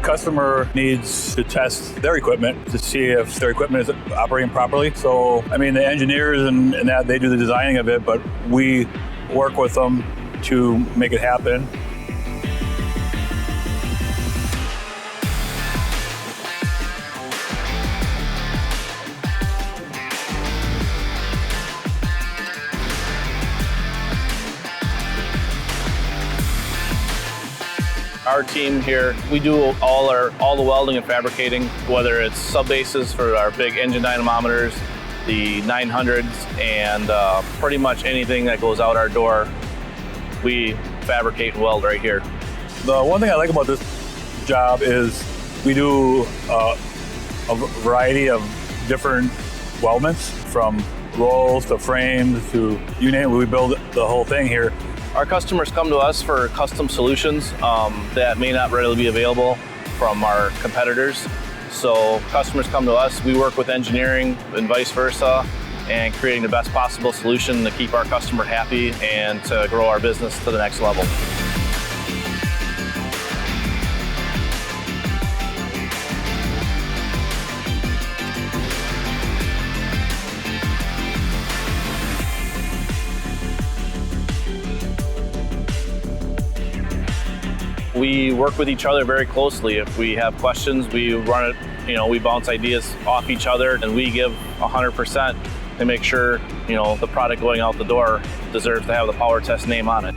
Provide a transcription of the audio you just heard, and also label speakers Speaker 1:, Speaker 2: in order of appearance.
Speaker 1: customer needs to test their equipment to see if their equipment is operating properly. So, I mean, the engineers and that, they do the designing of it, but we work with them to make it happen.
Speaker 2: Our team here, we do all the welding and fabricating, whether it's sub-bases for our big engine dynamometers, the 900s, and pretty much anything that goes out our door, we fabricate and weld right here.
Speaker 1: The one thing I like about this job is we do a variety of different weldments, from rolls to frames to you name it. We build the whole thing here.
Speaker 2: Our customers come to us for custom solutions that may not readily be available from our competitors. So customers come to us, we work with engineering and vice versa, and creating the best possible solution to keep our customer happy and to grow our business to the next level. We work with each other very closely. If we have questions, we run it, we bounce ideas off each other, and we give 100% to make sure, the product going out the door deserves to have the Power Test name on it.